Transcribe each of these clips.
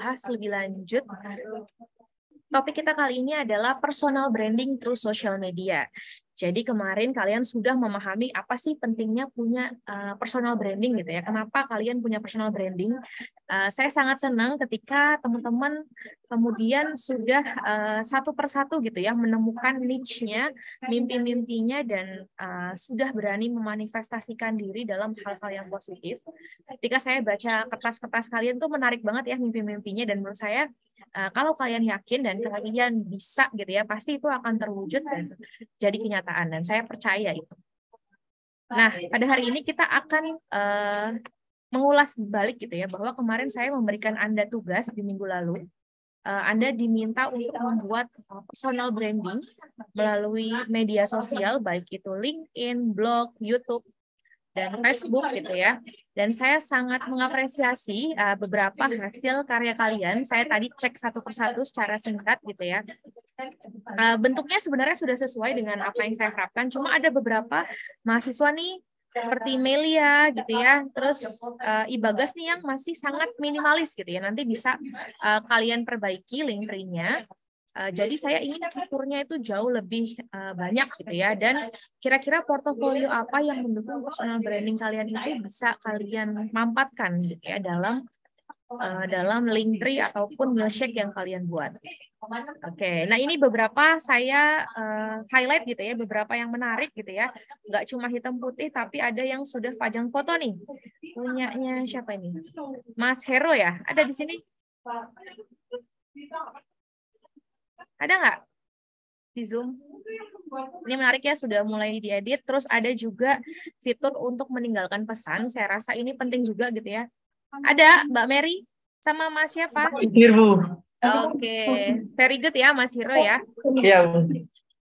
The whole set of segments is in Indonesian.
bahas lebih lanjut. Topik kita kali ini adalah personal branding through social media. Jadi kemarin kalian sudah memahami apa sih pentingnya punya personal branding gitu ya. Kenapa kalian punya personal branding? Saya sangat senang ketika teman-teman kemudian sudah satu persatu gitu ya menemukan niche-nya, mimpi-mimpinya dan sudah berani memanifestasikan diri dalam hal-hal yang positif. Ketika saya baca kertas-kertas kalian tuh menarik banget ya mimpi-mimpinya dan menurut saya kalau kalian yakin dan kalian bisa gitu ya, pasti itu akan terwujud dan jadi kenyataan dan saya percaya itu. Nah, pada hari ini kita akan mengulas balik gitu ya, bahwa kemarin saya memberikan Anda tugas di minggu lalu. Anda diminta untuk membuat personal branding melalui media sosial, baik itu LinkedIn, blog, YouTube, dan Facebook gitu ya. Dan saya sangat mengapresiasi beberapa hasil karya kalian. Saya tadi cek satu persatu secara singkat gitu ya. Bentuknya sebenarnya sudah sesuai dengan apa yang saya harapkan. Cuma ada beberapa mahasiswa nih seperti Melia gitu ya. Terus Ibagas nih yang masih sangat minimalis gitu ya. Nanti bisa kalian perbaiki link-nya. Jadi saya ingin fiturnya itu jauh lebih banyak gitu ya, dan kira-kira portofolio apa yang mendukung personal branding kalian itu bisa kalian mampatkan gitu ya dalam Linktree ataupun milkshake yang kalian buat. Oke, nah ini beberapa saya highlight gitu ya, beberapa yang menarik gitu ya, nggak cuma hitam putih tapi ada yang sudah pajang foto nih. Punyanya siapa ini? Mas Hero ya, ada di sini? Ada nggak di Zoom? Ini menarik ya, sudah mulai diedit. Terus ada juga fitur untuk meninggalkan pesan. Saya rasa ini penting juga gitu ya. Ada Mbak Mary sama Mas siapa? Oke, very good ya Mas Hiro ya. Iya.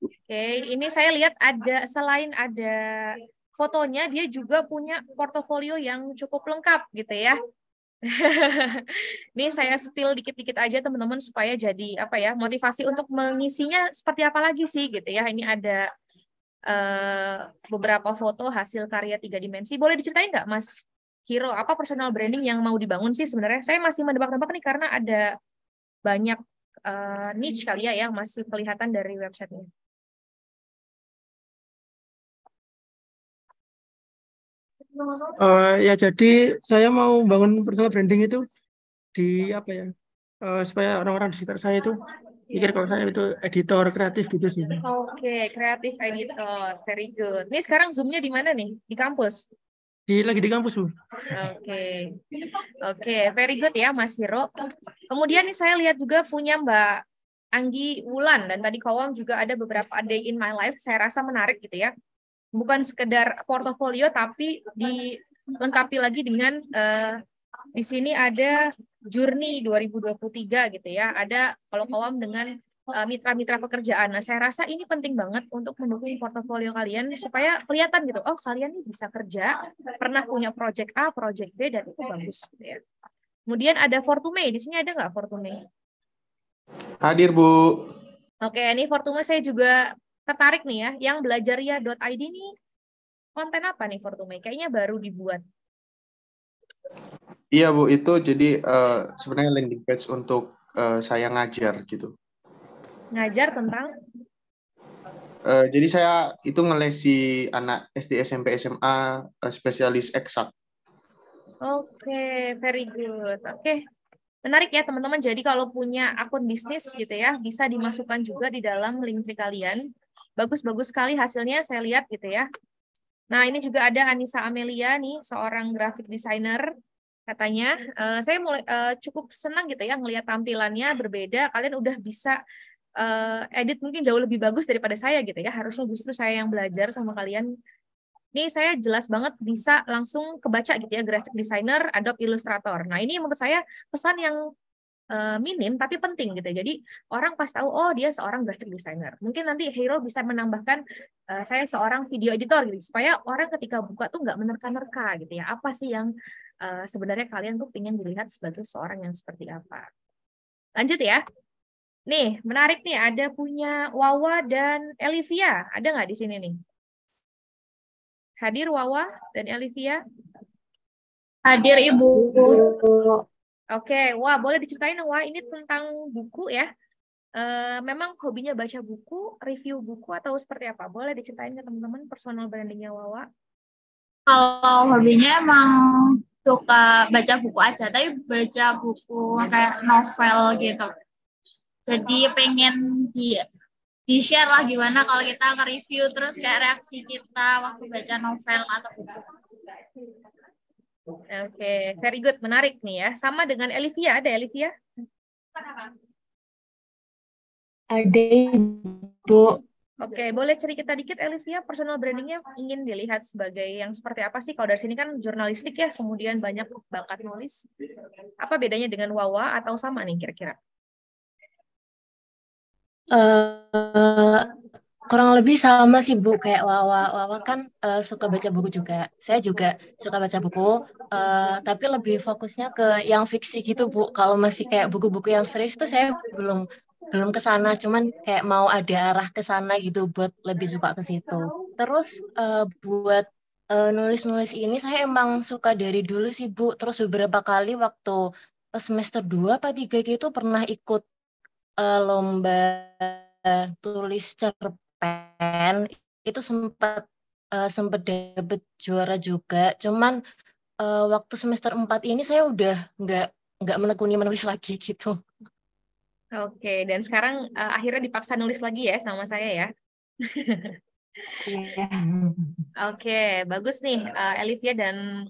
Oke, ini saya lihat ada selain ada fotonya, dia juga punya portofolio yang cukup lengkap gitu ya. Ini saya spill dikit-dikit aja teman-teman supaya jadi apa ya, motivasi untuk mengisinya seperti apa lagi sih gitu ya. Ini ada beberapa foto hasil karya 3 dimensi. Boleh diceritain nggak Mas Hiro, apa personal branding yang mau dibangun sih sebenarnya? Saya masih menebak-nebak nih karena ada banyak niche kali ya yang masih kelihatan dari websitenya. Ya jadi saya mau bangun personal branding itu di apa ya, supaya orang-orang di sekitar saya itu pikir kalau saya itu editor kreatif gitu sih. Oke, kreatif editor, very good. Ini sekarang Zoom-nya di mana nih? Di kampus? Lagi di kampus, Bu. Oke, very good ya Mas Hiro. Kemudian nih saya lihat juga punya Mbak Anggi Wulan dan tadi Kawam juga ada beberapa day in my life. Saya rasa menarik gitu ya. Bukan sekedar portofolio tapi dilengkapi lagi dengan di sini ada Journey 2023 gitu ya. Ada kalau Kawam dengan mitra-mitra pekerjaan. Nah, saya rasa ini penting banget untuk mendukung portofolio kalian supaya kelihatan gitu. Oh, kalian nih bisa kerja, pernah punya project A, project B, dan itu bagus gitu ya. Kemudian ada Fortume. Di sini ada nggak Fortume? Hadir, Bu. Oke, ini Fortume saya juga tertarik nih ya. Yang belajaria.id nih konten apa nih Fortume? Kayaknya baru dibuat. Iya, Bu. Itu jadi sebenarnya landing page untuk saya ngajar gitu. Ngajar tentang? Jadi saya itu ngelesi anak SD, SMP, SMA spesialis eksak. Oke, very good. Oke, menarik ya teman-teman. Jadi kalau punya akun bisnis gitu ya, bisa dimasukkan juga di dalam Linktree kalian. Bagus-bagus sekali hasilnya saya lihat gitu ya. Nah, ini juga ada Anissa Amelia nih, seorang graphic designer. Katanya, saya mulai cukup senang gitu ya ngelihat tampilannya berbeda. Kalian udah bisa edit mungkin jauh lebih bagus daripada saya gitu ya. Harusnya justru saya yang belajar sama kalian. Ini saya jelas banget bisa langsung kebaca gitu ya, graphic designer, Adobe Illustrator. Nah, ini menurut saya pesan yang minim tapi penting gitu. Jadi orang pas tahu oh dia seorang graphic designer. Mungkin nanti Hero bisa menambahkan saya seorang video editor gitu supaya orang ketika buka tuh nggak menerka-nerka gitu ya. Apa sih yang sebenarnya kalian tuh ingin dilihat sebagai seorang yang seperti apa. Lanjut ya. Nih, menarik nih ada punya Wawa dan Elivia. Ada nggak di sini nih? Hadir Wawa dan Elivia? Hadir Ibu. Oke, wah boleh diceritain dong, Wah, ini tentang buku ya. Memang hobinya baca buku, review buku atau seperti apa? Boleh diceritain ke teman-teman personal brandingnya Wawa? Kalau hobinya emang suka baca buku aja, tapi baca buku kayak novel gitu. Jadi pengen di-share lah gimana kalau kita nge-review terus kayak reaksi kita waktu baca novel atau buku. Oke, very good, menarik nih ya. Sama dengan Elivia, ada Elivia? Ada, Bu. Oke, boleh cerita dikit Elivia, personal brandingnya ingin dilihat sebagai yang seperti apa sih? Kalau dari sini kan jurnalistik ya, kemudian banyak bakat nulis. Apa bedanya dengan Wawa atau sama nih kira-kira? Kurang lebih sama sih Bu, kayak Wawa. Wawa kan suka baca buku juga. Saya juga suka baca buku, tapi lebih fokusnya ke yang fiksi gitu Bu. Kalau masih kayak buku-buku yang serius tuh saya belum ke sana, cuman kayak mau ada arah ke sana gitu buat lebih suka ke situ. Terus buat nulis-nulis ini saya emang suka dari dulu sih Bu. Terus beberapa kali waktu semester 2 apa 3 gitu pernah ikut lomba tulis cerpen, itu sempat dapet juara juga. Cuman waktu semester 4 ini saya udah nggak menekuni menulis lagi gitu. Oke, dan sekarang akhirnya dipaksa nulis lagi ya sama saya ya. Iya. Oke, bagus nih Elivia dan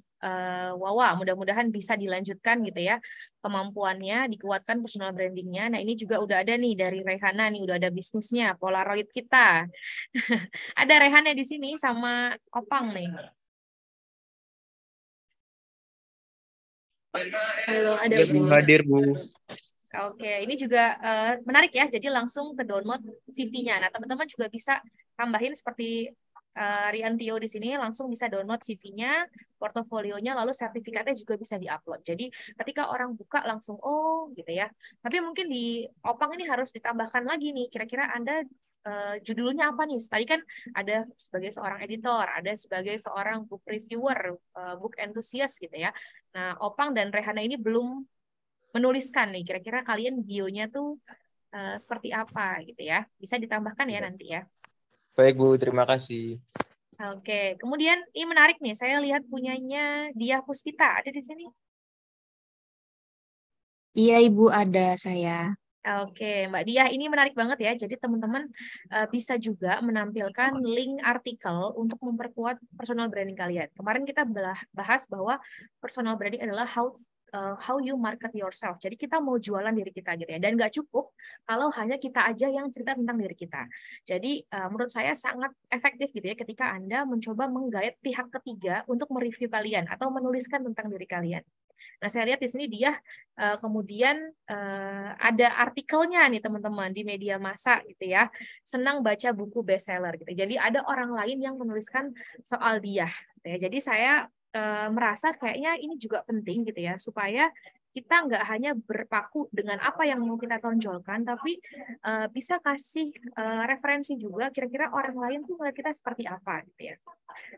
Wawa. Mudah-mudahan bisa dilanjutkan gitu ya kemampuannya, dikuatkan personal brandingnya. Nah ini juga udah ada nih dari Rehana nih, udah ada bisnisnya, Polaroid kita. Ada Rehana di sini sama Opang nih. Halo, ada Ya, Bu, hadir, Bu. Oke, ini juga menarik ya. Jadi langsung ke download CV-nya. Nah, teman-teman juga bisa tambahin seperti Riantio di sini, langsung bisa download CV-nya, portofolionya, lalu sertifikatnya juga bisa diupload. Jadi ketika orang buka langsung, oh gitu ya. Tapi mungkin di Opang ini harus ditambahkan lagi nih, kira-kira Anda judulnya apa nih? Tadi kan ada sebagai seorang editor, ada sebagai seorang book reviewer, book enthusiast gitu ya. Nah, Opang dan Rehana ini belum menuliskan nih, kira-kira kalian bionya tuh seperti apa gitu ya. Bisa ditambahkan ya nanti ya. Baik, Bu. Terima kasih. Oke, kemudian ini menarik nih, saya lihat punyanya Dia Puspita, ada di sini. Iya Ibu, ada saya. Oke, Mbak Diah, ini menarik banget ya. Jadi teman-teman bisa juga menampilkan link artikel untuk memperkuat personal branding kalian. Kemarin kita bahas bahwa personal branding adalah how you market yourself. Jadi kita mau jualan diri kita gitu ya. Dan nggak cukup kalau hanya kita aja yang cerita tentang diri kita. Jadi menurut saya sangat efektif gitu ya ketika Anda mencoba menggait pihak ketiga untuk mereview kalian atau menuliskan tentang diri kalian. Nah, saya lihat di sini dia kemudian ada artikelnya nih teman-teman di media massa gitu ya. Senang baca buku bestseller gitu. Jadi ada orang lain yang menuliskan soal dia. Gitu ya. Jadi saya merasa kayaknya ini juga penting gitu ya supaya kita nggak hanya berpaku dengan apa yang mau kita tonjolkan, tapi bisa kasih referensi juga kira-kira orang lain tuh melihat kita seperti apa gitu ya.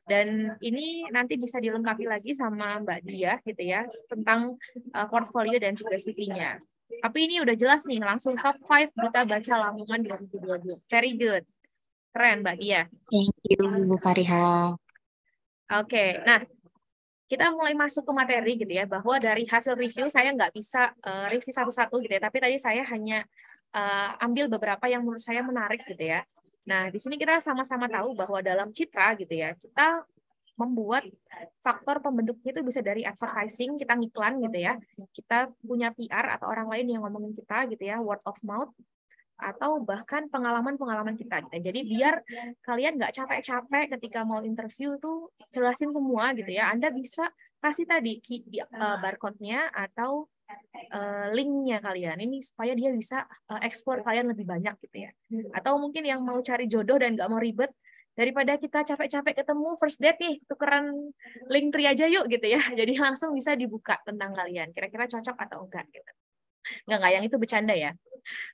Dan ini nanti bisa dilengkapi lagi sama Mbak Dia gitu ya tentang portfolio dan juga CV-nya. Tapi ini udah jelas nih, langsung top 5 Duta Baca Lamongan 2022. Very good. Keren Mbak Dia. Thank you, Bu Fariha. Oke, nah kita mulai masuk ke materi gitu ya, bahwa dari hasil review saya nggak bisa review satu-satu gitu ya, tapi tadi saya hanya ambil beberapa yang menurut saya menarik gitu ya. Nah, di sini kita sama-sama tahu bahwa dalam citra gitu ya, kita membuat faktor pembentuknya itu bisa dari advertising, kita ngiklan gitu ya, kita punya PR atau orang lain yang ngomongin kita gitu ya, word of mouth, atau bahkan pengalaman-pengalaman kita gitu. Jadi biar kalian nggak capek-capek ketika mau interview tuh jelasin semua gitu ya. Anda bisa kasih tadi barcode-nya atau link-nya kalian ini supaya dia bisa explore kalian lebih banyak gitu ya. Atau mungkin yang mau cari jodoh dan nggak mau ribet, daripada kita capek-capek ketemu first date nih, tukeran link Tri aja yuk gitu ya. Jadi langsung bisa dibuka tentang kalian. Kira-kira cocok atau enggak gitu. Enggak, yang itu bercanda ya.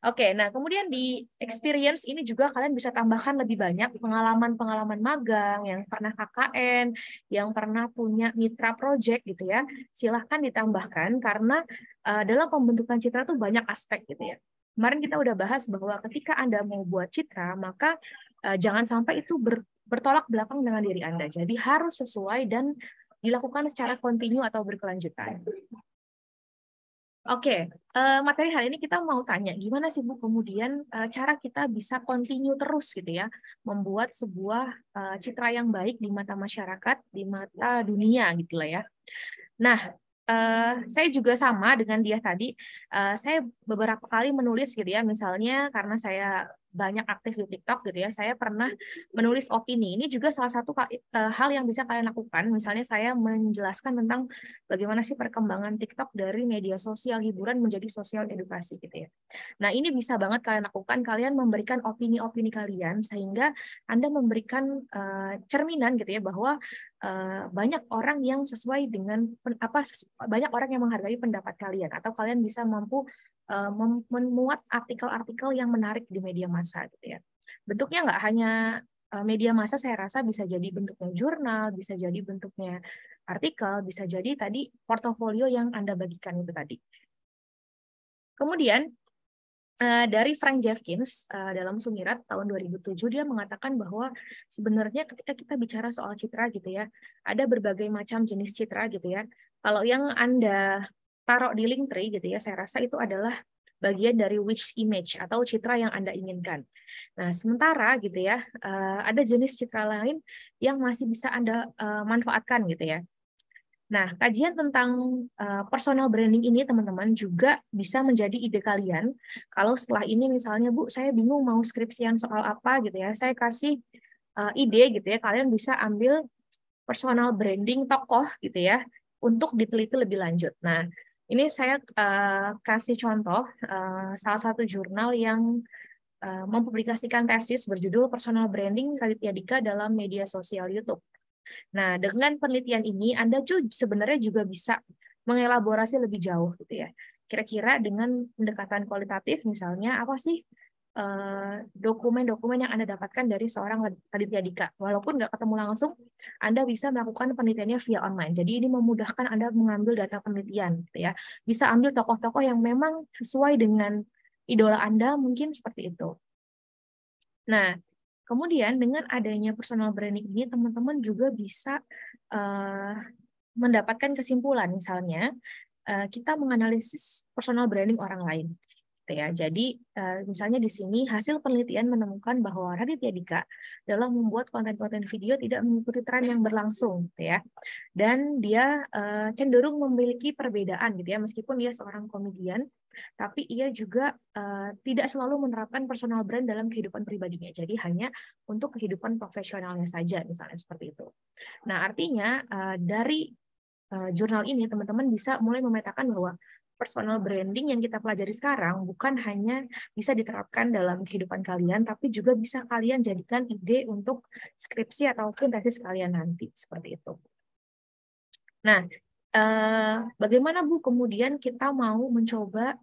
Oke, nah kemudian di experience ini juga kalian bisa tambahkan lebih banyak pengalaman-pengalaman magang, yang pernah KKN, yang pernah punya mitra project gitu ya. Silahkan ditambahkan karena dalam pembentukan citra tuh banyak aspek gitu ya. Kemarin kita udah bahas bahwa ketika Anda mau buat citra, maka jangan sampai itu bertolak belakang dengan diri Anda. Jadi harus sesuai dan dilakukan secara kontinu atau berkelanjutan. Oke, materi hari ini kita mau tanya, gimana sih Bu kemudian cara kita bisa continue terus gitu ya, membuat sebuah citra yang baik di mata masyarakat, di mata dunia gitu lah ya. Nah, saya juga sama dengan dia tadi, saya beberapa kali menulis gitu ya, misalnya karena saya banyak aktif di TikTok gitu ya, saya pernah menulis opini. Ini juga salah satu hal yang bisa kalian lakukan. Misalnya saya menjelaskan tentang bagaimana sih perkembangan TikTok dari media sosial hiburan menjadi sosial edukasi gitu ya. Nah, ini bisa banget kalian lakukan. Kalian memberikan opini-opini kalian sehingga Anda memberikan cerminan gitu ya bahwa banyak orang yang sesuai dengan banyak orang yang menghargai pendapat kalian atau kalian bisa mampu memuat artikel-artikel yang menarik di media massa gitu ya. Bentuknya nggak hanya media massa, saya rasa bisa jadi bentuknya jurnal, bisa jadi bentuknya artikel, bisa jadi tadi portofolio yang Anda bagikan itu tadi. Kemudian dari Frank Jeffkins dalam Sumirat tahun 2007 dia mengatakan bahwa sebenarnya ketika kita bicara soal citra gitu ya, ada berbagai macam jenis citra gitu ya. Kalau yang Anda taruh di Linktree gitu ya, saya rasa itu adalah bagian dari wish image atau citra yang Anda inginkan. Nah, sementara gitu ya, ada jenis citra lain yang masih bisa Anda manfaatkan gitu ya. Nah, kajian tentang personal branding ini teman-teman juga bisa menjadi ide kalian. Kalau setelah ini misalnya Bu, saya bingung mau skripsian soal apa gitu ya, saya kasih ide gitu ya, kalian bisa ambil personal branding tokoh gitu ya untuk diteliti lebih lanjut. Nah, ini saya kasih contoh salah satu jurnal yang mempublikasikan tesis berjudul Personal Branding Raditya Dika dalam media sosial YouTube. Nah, dengan penelitian ini Anda sebenarnya juga bisa mengelaborasi lebih jauh gitu ya. Kira-kira dengan pendekatan kualitatif misalnya apa sih dokumen-dokumen yang Anda dapatkan dari seorang Raditya Dika. Walaupun nggak ketemu langsung, Anda bisa melakukan penelitiannya via online. Jadi ini memudahkan Anda mengambil data penelitian gitu ya. Bisa ambil tokoh-tokoh yang memang sesuai dengan idola Anda, mungkin seperti itu. Nah, kemudian dengan adanya personal branding ini, teman-teman juga bisa mendapatkan kesimpulan. Misalnya, kita menganalisis personal branding orang lain. Ya, jadi misalnya di sini hasil penelitian menemukan bahwa Raditya Dika dalam membuat konten-konten video tidak mengikuti tren yang berlangsung, ya, dan dia cenderung memiliki perbedaan, gitu ya, meskipun dia seorang komedian, tapi ia juga tidak selalu menerapkan personal brand dalam kehidupan pribadinya, jadi hanya untuk kehidupan profesionalnya saja, misalnya seperti itu. Nah, artinya dari jurnal ini teman-teman bisa mulai memetakan bahwa personal branding yang kita pelajari sekarang bukan hanya bisa diterapkan dalam kehidupan kalian, tapi juga bisa kalian jadikan ide untuk skripsi ataupun tesis kalian nanti, seperti itu. Nah, bagaimana Bu kemudian kita mau mencoba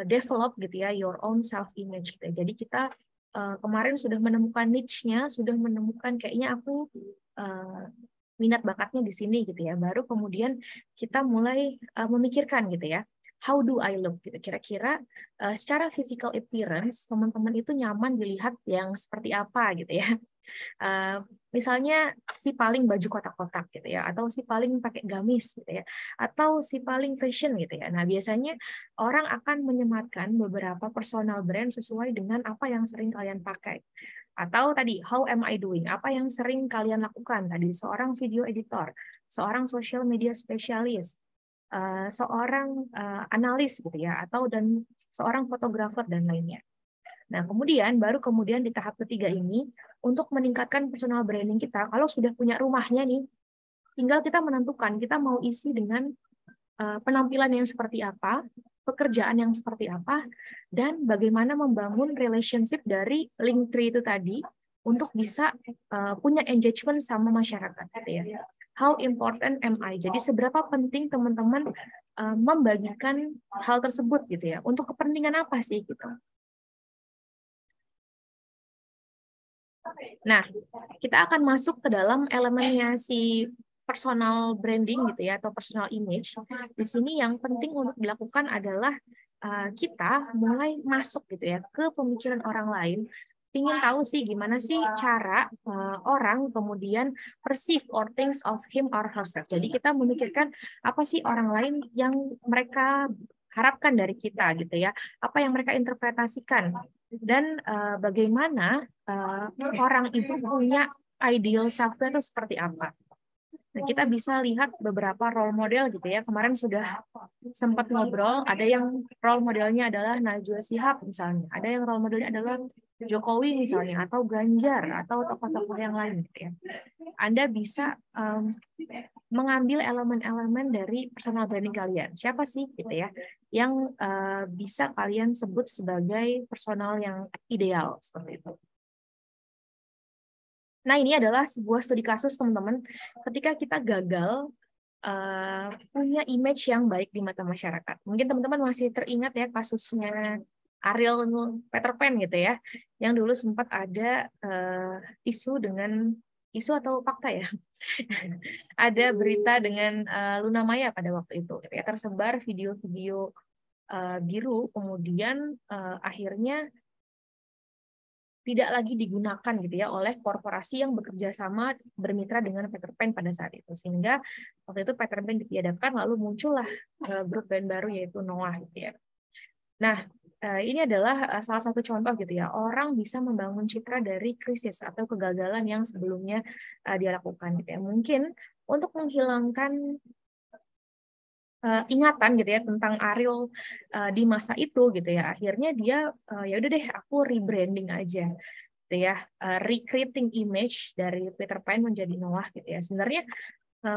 develop gitu ya your own self image gitu. Jadi kita kemarin sudah menemukan niche-nya, sudah menemukan kayaknya aku minat bakatnya di sini gitu ya. Baru kemudian kita mulai memikirkan gitu ya, how do I look gitu. Kira-kira secara physical appearance teman-teman itu nyaman dilihat yang seperti apa gitu ya. Misalnya si paling baju kotak-kotak gitu ya, atau si paling pakai gamis gitu ya, atau si paling fashion gitu ya. Nah, biasanya orang akan menyematkan beberapa personal brand sesuai dengan apa yang sering kalian pakai. Atau tadi, how am I doing? Apa yang sering kalian lakukan? Tadi, seorang video editor, seorang social media specialist, seorang analis gitu ya, atau dan seorang fotografer dan lainnya. Nah, baru kemudian di tahap ketiga ini, untuk meningkatkan personal branding kita, kalau sudah punya rumahnya nih, tinggal kita menentukan kita mau isi dengan penampilan yang seperti apa, pekerjaan yang seperti apa, dan bagaimana membangun relationship dari Linktree itu tadi untuk bisa punya engagement sama masyarakat. Gitu ya. How important am I? Jadi seberapa penting teman-teman membagikan hal tersebut gitu ya. Untuk kepentingan apa sih gitu. Nah, kita akan masuk ke dalam elemennya si personal branding gitu ya, atau personal image. Di sini yang penting untuk dilakukan adalah kita mulai masuk gitu ya ke pemikiran orang lain. Ingin tahu sih gimana sih cara orang kemudian perceive or thinks of him or herself. Jadi kita memikirkan apa sih orang lain yang mereka harapkan dari kita gitu ya, apa yang mereka interpretasikan, dan bagaimana orang itu punya ideal self-nya itu seperti apa. Nah, kita bisa lihat beberapa role model gitu ya. Kemarin sudah sempat ngobrol, ada yang role modelnya adalah Najwa Shihab misalnya, ada yang role modelnya adalah Jokowi misalnya, atau Ganjar, atau tokoh-tokoh yang lain gitu ya. Anda bisa mengambil elemen-elemen dari personal branding kalian. Siapa sih gitu ya yang bisa kalian sebut sebagai personal yang ideal seperti itu. Nah, ini adalah sebuah studi kasus, teman-teman. Ketika kita gagal punya image yang baik di mata masyarakat. Mungkin teman-teman masih teringat ya kasusnya Ariel Peter Pan gitu ya, yang dulu sempat ada isu atau fakta ya, ada berita dengan Luna Maya pada waktu itu. Ya, tersebar video-video biru, kemudian akhirnya tidak lagi digunakan gitu ya oleh korporasi yang bekerja sama bermitra dengan Peter Pan pada saat itu, sehingga waktu itu Peter Pan ditiadakan, lalu muncullah grup band baru yaitu Noah gitu ya. Nah, ini adalah salah satu contoh gitu ya, orang bisa membangun citra dari krisis atau kegagalan yang sebelumnya dia lakukan gitu ya. Mungkin untuk menghilangkan ingatan gitu ya tentang Ariel di masa itu gitu ya, akhirnya dia ya udah deh aku rebranding aja gitu ya, recreating image dari Peter Pan menjadi Noah gitu ya. Sebenarnya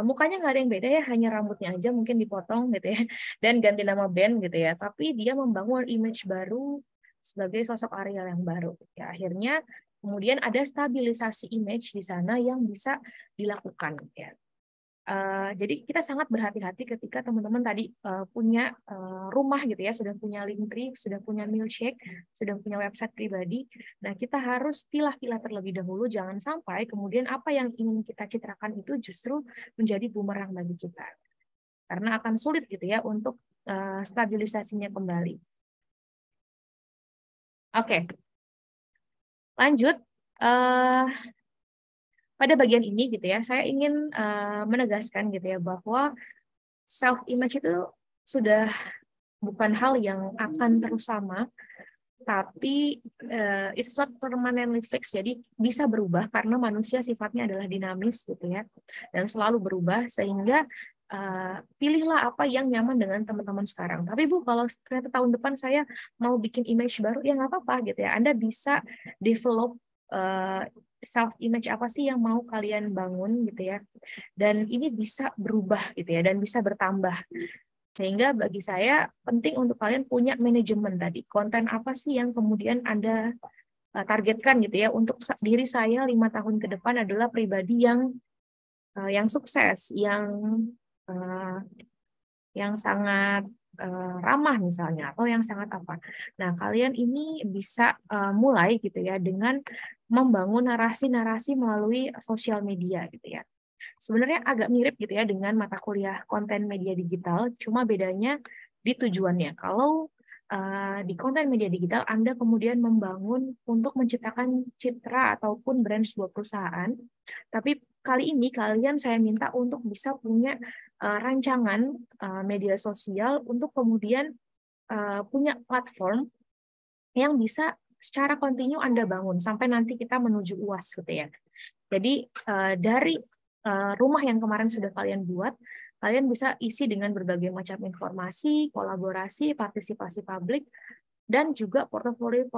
mukanya nggak ada yang beda ya, hanya rambutnya aja mungkin dipotong gitu ya, dan ganti nama band gitu ya, tapi dia membangun image baru sebagai sosok Ariel yang baru gitu ya. Akhirnya kemudian ada stabilisasi image di sana yang bisa dilakukan gitu ya. Jadi kita sangat berhati-hati ketika teman-teman tadi punya rumah gitu ya, sudah punya Linktree, sudah punya Milkshake, sudah punya website pribadi. Nah, kita harus pilah-pilah terlebih dahulu, jangan sampai kemudian apa yang ingin kita citrakan itu justru menjadi bumerang bagi kita. Karena akan sulit gitu ya untuk stabilisasinya kembali. Oke. Lanjut. Pada bagian ini gitu ya, saya ingin menegaskan gitu ya bahwa self image itu sudah bukan hal yang akan terus sama, tapi it's not permanently fixed. Jadi bisa berubah karena manusia sifatnya adalah dinamis gitu ya, dan selalu berubah, sehingga pilihlah apa yang nyaman dengan teman-teman sekarang. Tapi Bu, kalau ternyata tahun depan saya mau bikin image baru, ya nggak apa-apa gitu ya. Anda bisa develop self image apa sih yang mau kalian bangun gitu ya, dan ini bisa berubah gitu ya, dan bisa bertambah, sehingga bagi saya penting untuk kalian punya manajemen tadi, konten apa sih yang kemudian Anda targetkan gitu ya. Untuk diri saya 5 tahun ke depan adalah pribadi yang sukses, yang sangat ramah misalnya, atau yang sangat apa. Nah, kalian ini bisa mulai gitu ya dengan membangun narasi-narasi melalui sosial media gitu ya. Sebenarnya agak mirip gitu ya dengan mata kuliah konten media digital, cuma bedanya di tujuannya. Kalau di konten media digital Anda kemudian membangun untuk menciptakan citra ataupun brand sebuah perusahaan, tapi kali ini kalian saya minta untuk bisa punya rancangan media sosial untuk kemudian punya platform yang bisa secara kontinu Anda bangun sampai nanti kita menuju UAS gitu ya. Jadi dari rumah yang kemarin sudah kalian buat, kalian bisa isi dengan berbagai macam informasi, kolaborasi, partisipasi publik, dan juga portofolio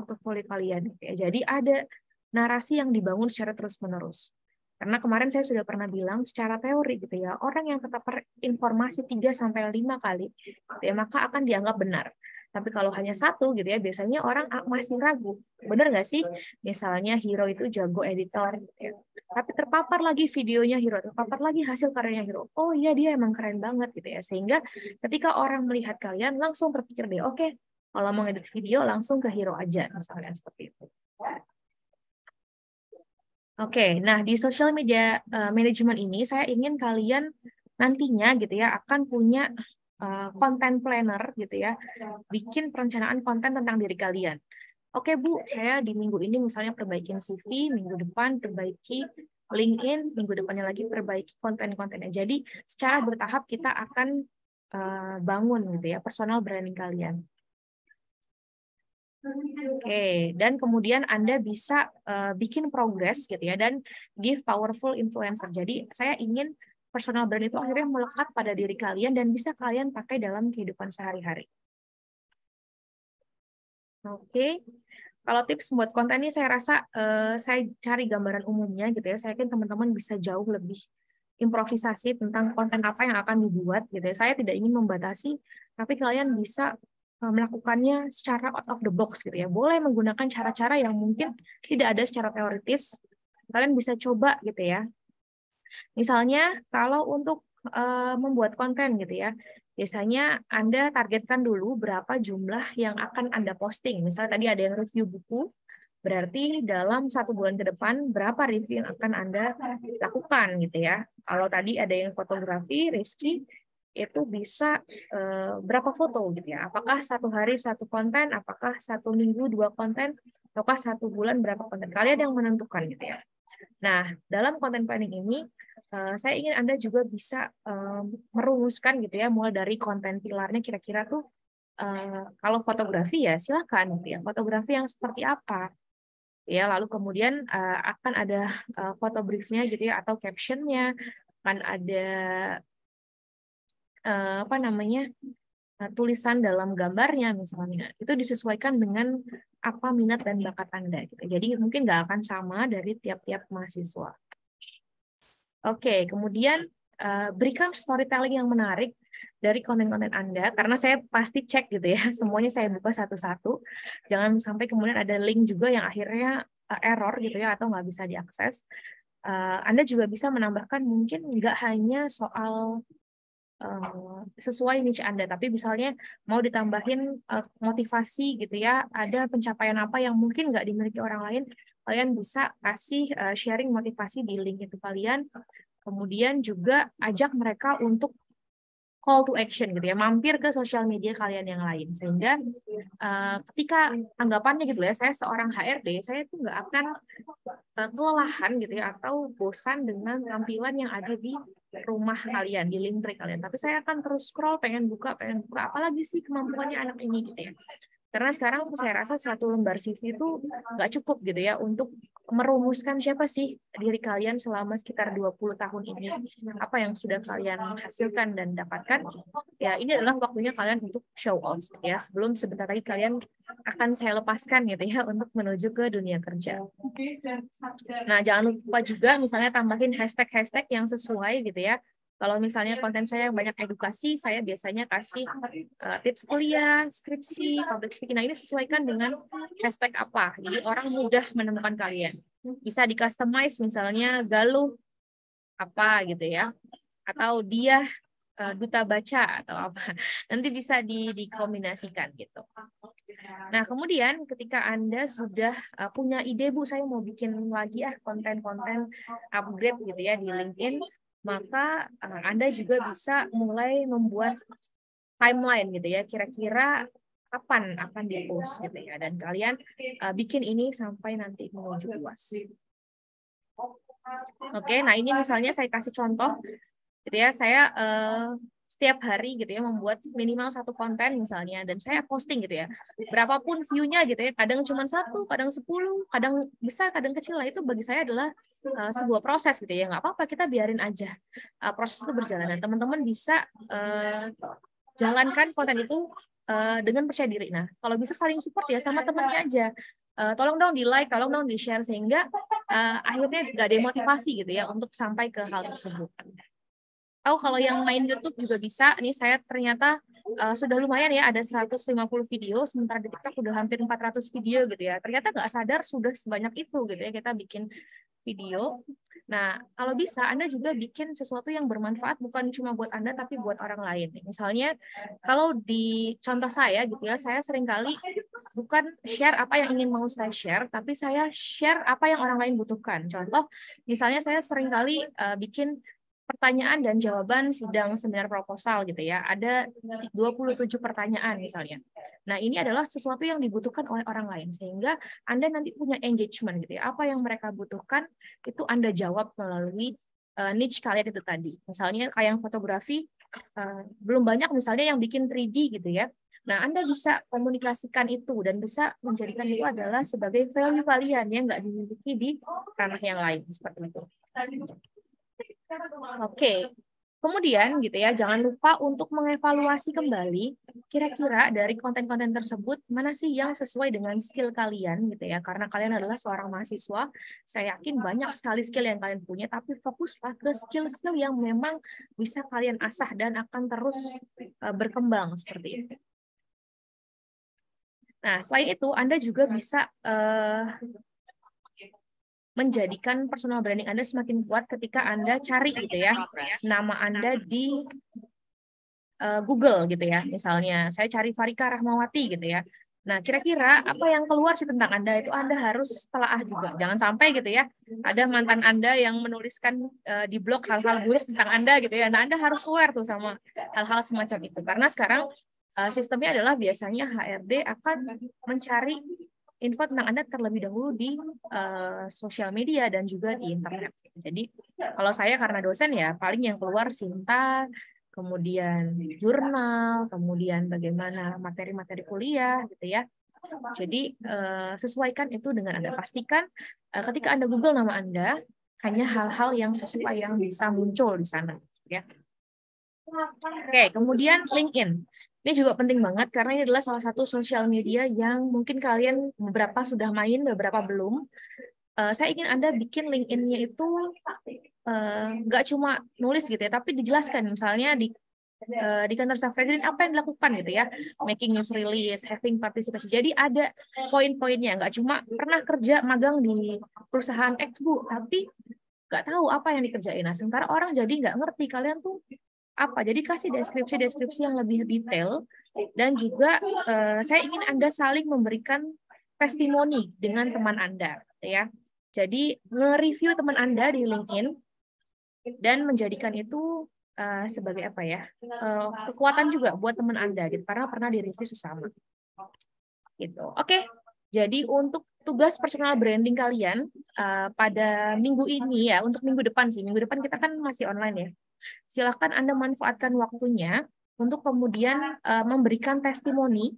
kalian. Jadi ada narasi yang dibangun secara terus-menerus. Karena kemarin saya sudah pernah bilang secara teori gitu ya, orang yang terpapar informasi 3-5 kali, ya, maka akan dianggap benar. Tapi kalau hanya satu gitu ya, biasanya orang masih ragu. Bener nggak sih? Misalnya hero itu jago editor gitu ya. Tapi terpapar lagi videonya hero, terpapar lagi hasil karyanya hero. Oh iya, dia emang keren banget gitu ya. Sehingga ketika orang melihat kalian langsung berpikir deh, oke, kalau mau edit video langsung ke hero aja, misalnya seperti itu. Oke, nah di social media management ini saya ingin kalian nantinya gitu ya akan punya content planner gitu ya, bikin perencanaan konten tentang diri kalian. Oke Bu, saya di minggu ini misalnya perbaikin CV, minggu depan perbaiki LinkedIn, minggu depannya lagi perbaiki konten-kontennya. Jadi secara bertahap kita akan bangun gitu ya personal branding kalian. Oke, dan kemudian Anda bisa bikin progress gitu ya dan give powerful influencer. Jadi saya ingin personal brand itu akhirnya melekat pada diri kalian dan bisa kalian pakai dalam kehidupan sehari-hari. Oke, kalau tips buat konten ini saya rasa saya cari gambaran umumnya gitu ya. Saya yakin teman-teman bisa jauh lebih improvisasi tentang konten apa yang akan dibuat gitu ya. Saya tidak ingin membatasi, tapi kalian bisa melakukannya secara out of the box gitu ya. Boleh menggunakan cara-cara yang mungkin tidak ada secara teoritis. Kalian bisa coba gitu ya. Misalnya kalau untuk membuat konten gitu ya, biasanya Anda targetkan dulu berapa jumlah yang akan Anda posting. Misalnya tadi ada yang review buku, berarti dalam 1 bulan ke depan berapa review yang akan Anda lakukan gitu ya. Kalau tadi ada yang fotografi, Rizky, itu bisa berapa foto gitu ya. Apakah 1 hari 1 konten, apakah 1 minggu 2 konten, ataukah 1 bulan berapa konten. Kalian yang menentukan gitu ya. Nah, dalam konten planning ini, saya ingin Anda juga bisa merumuskan gitu ya, mulai dari konten pilarnya kira-kira tuh, kalau fotografi ya silakan gitu ya, fotografi yang seperti apa. Ya, lalu kemudian akan ada foto briefnya gitu ya, atau captionnya, akan ada apa namanya, tulisan dalam gambarnya misalnya. Itu disesuaikan dengan apa minat dan bakat Anda. Gitu. Jadi mungkin nggak akan sama dari tiap-tiap mahasiswa. Oke, kemudian berikan storytelling yang menarik dari konten-konten Anda, karena saya pasti cek gitu ya, semuanya saya buka satu-satu. Jangan sampai kemudian ada link juga yang akhirnya error gitu ya, atau nggak bisa diakses. Anda juga bisa menambahkan mungkin nggak hanya soal sesuai niche Anda, tapi misalnya mau ditambahin motivasi gitu ya, ada pencapaian apa yang mungkin nggak dimiliki orang lain, kalian bisa kasih sharing motivasi di link itu kalian, kemudian juga ajak mereka untuk call to action gitu ya, mampir ke sosial media kalian yang lain, sehingga ketika anggapannya gitu ya, saya seorang HRD, saya tuh nggak akan kelelahan gitu ya, atau bosan dengan tampilan yang ada di rumah kalian, di linktree kalian, tapi saya akan terus scroll, pengen buka, apalagi sih kemampuannya anak ini gitu ya. Karena sekarang saya rasa 1 lembar CV itu nggak cukup gitu ya untuk merumuskan siapa sih diri kalian selama sekitar 20 tahun ini, apa yang sudah kalian hasilkan dan dapatkan. Ya, ini adalah waktunya kalian untuk show off ya, sebelum sebentar lagi kalian akan saya lepaskan gitu ya untuk menuju ke dunia kerja. Nah, jangan lupa juga misalnya tambahin hashtag-hashtag yang sesuai gitu ya. Kalau misalnya konten saya banyak edukasi, saya biasanya kasih tips kuliah, skripsi, public speaking. Nah, ini sesuaikan dengan hashtag apa. Jadi orang mudah menemukan kalian. Bisa di-customize misalnya Galuh apa gitu ya. Atau dia duta baca atau apa. Nanti bisa dikombinasikan gitu. Nah, kemudian ketika Anda sudah punya ide, Bu, saya mau bikin lagi konten-konten upgrade gitu ya di LinkedIn, maka Anda juga bisa mulai membuat timeline gitu ya, kira-kira kapan akan di-post gitu ya, dan kalian bikin ini sampai nanti menuju UAS. Oke, nah ini misalnya saya kasih contoh gitu ya, saya setiap hari gitu ya membuat minimal 1 konten misalnya, dan saya posting gitu ya, berapapun view-nya gitu ya, kadang cuma 1, kadang 10, kadang besar, kadang kecil. Lah itu bagi saya adalah sebuah proses gitu ya, nggak apa-apa, kita biarin aja proses itu berjalan, dan teman-teman bisa jalankan konten itu dengan percaya diri. Nah, kalau bisa saling support ya sama temannya aja. Tolong dong di like, tolong dong di share, sehingga akhirnya nggak demotivasi gitu ya untuk sampai ke hal tersebut. Kalau yang main YouTube juga bisa. Nih saya ternyata sudah lumayan ya, ada 150 video, sementara di TikTok udah hampir 400 video gitu ya. Ternyata nggak sadar sudah sebanyak itu gitu ya kita bikin video. Nah, kalau bisa Anda juga bikin sesuatu yang bermanfaat bukan cuma buat Anda tapi buat orang lain. Misalnya kalau di contoh saya gitu ya, saya seringkali bukan share apa yang ingin mau saya share, tapi saya share apa yang orang lain butuhkan. Contoh, misalnya saya seringkali bikin pertanyaan dan jawaban sidang seminar proposal gitu ya. Ada 27 pertanyaan misalnya. Nah, ini adalah sesuatu yang dibutuhkan oleh orang lain sehingga Anda nanti punya engagement gitu ya. Apa yang mereka butuhkan itu Anda jawab melalui niche kalian itu tadi. Misalnya kayak yang fotografi belum banyak misalnya yang bikin 3D gitu ya. Nah, Anda bisa komunikasikan itu dan bisa menjadikan itu adalah sebagai value kalian yang nggak dimiliki di ranah yang lain seperti itu. Oke, kemudian gitu ya, jangan lupa untuk mengevaluasi kembali kira-kira dari konten-konten tersebut mana sih yang sesuai dengan skill kalian gitu ya. Karena kalian adalah seorang mahasiswa, saya yakin banyak sekali skill yang kalian punya, tapi fokuslah ke skill-skill yang memang bisa kalian asah dan akan terus berkembang seperti itu. Nah, selain itu Anda juga bisa menjadikan personal branding Anda semakin kuat ketika Anda cari gitu ya nama Anda di Google gitu ya. Misalnya saya cari Farika Rahmawati gitu ya. Nah, kira-kira apa yang keluar sih tentang Anda itu Anda harus telaah juga. Jangan sampai gitu ya ada mantan Anda yang menuliskan di blog hal-hal buruk tentang Anda gitu ya. Nah, Anda harus aware tuh sama hal-hal semacam itu. Karena sekarang sistemnya adalah biasanya HRD akan mencari info tentang Anda terlebih dahulu di sosial media dan juga di internet. Jadi kalau saya karena dosen ya paling yang keluar Sinta, kemudian jurnal, kemudian bagaimana materi-materi kuliah gitu ya. Jadi sesuaikan itu dengan Anda. Pastikan ketika Anda Google nama Anda hanya hal-hal yang sesuai yang bisa muncul di sana ya. Oke, kemudian LinkedIn. Ini juga penting banget karena ini adalah salah satu sosial media yang mungkin kalian beberapa sudah main, beberapa belum. Saya ingin Anda bikin LinkedIn-nya itu nggak cuma nulis gitu ya, tapi dijelaskan misalnya di kantor staf presiden apa yang dilakukan gitu ya, making news release, having participation. Jadi ada poin-poinnya, nggak cuma pernah kerja magang di perusahaan X Bu, tapi nggak tahu apa yang dikerjain. Nah, sementara orang jadi nggak ngerti kalian tuh apa. Jadi kasih deskripsi yang lebih detail dan juga saya ingin Anda saling memberikan testimoni dengan teman Anda ya. Jadi nge-review teman Anda di LinkedIn dan menjadikan itu sebagai apa ya? Kekuatan juga buat teman Anda gitu karena pernah di-review sesama. Gitu. Oke. Jadi untuk tugas personal branding kalian pada minggu ini ya, untuk minggu depan sih. Minggu depan kita kan masih online ya. Silakan Anda manfaatkan waktunya untuk kemudian memberikan testimoni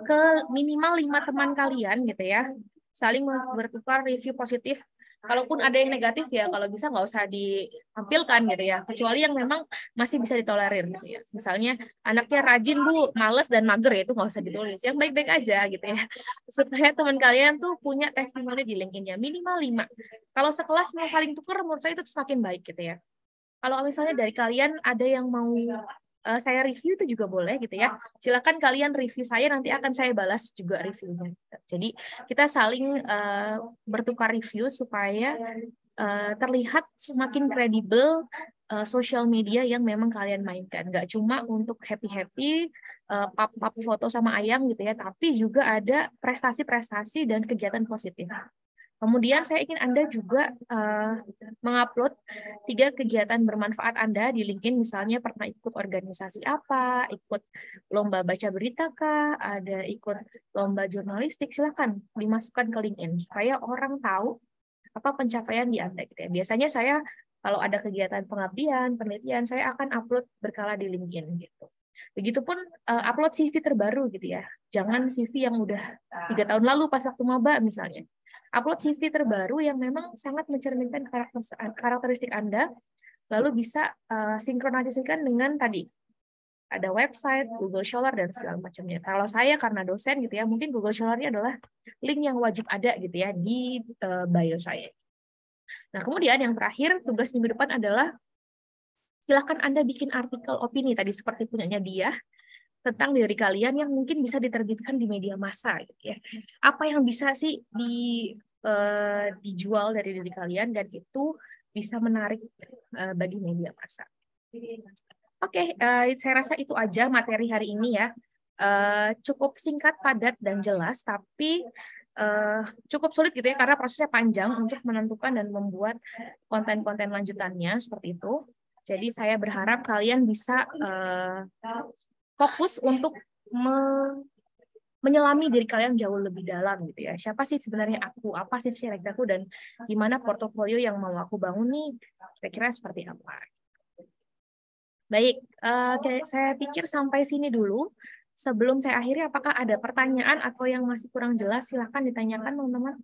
ke minimal 5 teman kalian gitu ya. Saling bertukar review positif. Kalaupun ada yang negatif ya kalau bisa nggak usah ditampilkan gitu ya. Kecuali yang memang masih bisa ditolerir gitu ya. Misalnya anaknya rajin Bu, males dan mager ya itu nggak usah ditulis. Yang baik-baik aja gitu ya. Supaya teman kalian tuh punya testimoni di LinkedIn-nya minimal 5. Kalau sekelas mau saling tukar menurut saya itu semakin baik gitu ya. Kalau misalnya dari kalian ada yang mau saya review itu juga boleh gitu ya. Silakan kalian review saya, nanti akan saya balas juga reviewnya. Jadi kita saling bertukar review supaya terlihat semakin kredibel sosial media yang memang kalian mainkan. Nggak cuma untuk happy-happy, pap-pap foto sama ayam gitu ya, tapi juga ada prestasi-prestasi dan kegiatan positif. Kemudian saya ingin Anda juga mengupload 3 kegiatan bermanfaat Anda di LinkedIn, misalnya pernah ikut organisasi apa, ikut lomba baca berita kah, ada ikut lomba jurnalistik, silakan dimasukkan ke LinkedIn supaya orang tahu apa pencapaian di Anda gitu ya. Biasanya saya kalau ada kegiatan pengabdian, penelitian, saya akan upload berkala di LinkedIn gitu. Begitupun upload CV terbaru gitu ya. Jangan CV yang udah 3 tahun lalu pas waktu maba misalnya. Upload CV terbaru yang memang sangat mencerminkan karakteristik Anda, lalu bisa sinkronisasikan dengan tadi ada website, Google Scholar dan segala macamnya. Kalau saya karena dosen gitu ya, mungkin Google Scholar-nya adalah link yang wajib ada gitu ya di bio saya. Nah, kemudian yang terakhir tugas minggu depan adalah Silahkan Anda bikin artikel opini tadi seperti punyanya dia tentang diri kalian yang mungkin bisa diterbitkan di media massa gitu ya. Apa yang bisa sih dijual dari diri kalian dan itu bisa menarik bagi media massa. Oke, saya rasa itu aja materi hari ini ya. Cukup singkat, padat, dan jelas, tapi cukup sulit gitu ya karena prosesnya panjang untuk menentukan dan membuat konten-konten lanjutannya seperti itu. Jadi saya berharap kalian bisa fokus untuk menyelami diri kalian jauh lebih dalam gitu ya. Siapa sih sebenarnya aku? Apa sih karakter aku? Dan gimana portofolio yang mau aku bangun nih? Kira-kira seperti apa? Baik, saya pikir sampai sini dulu. Sebelum saya akhiri, apakah ada pertanyaan atau yang masih kurang jelas? Silakan ditanyakan, teman-teman.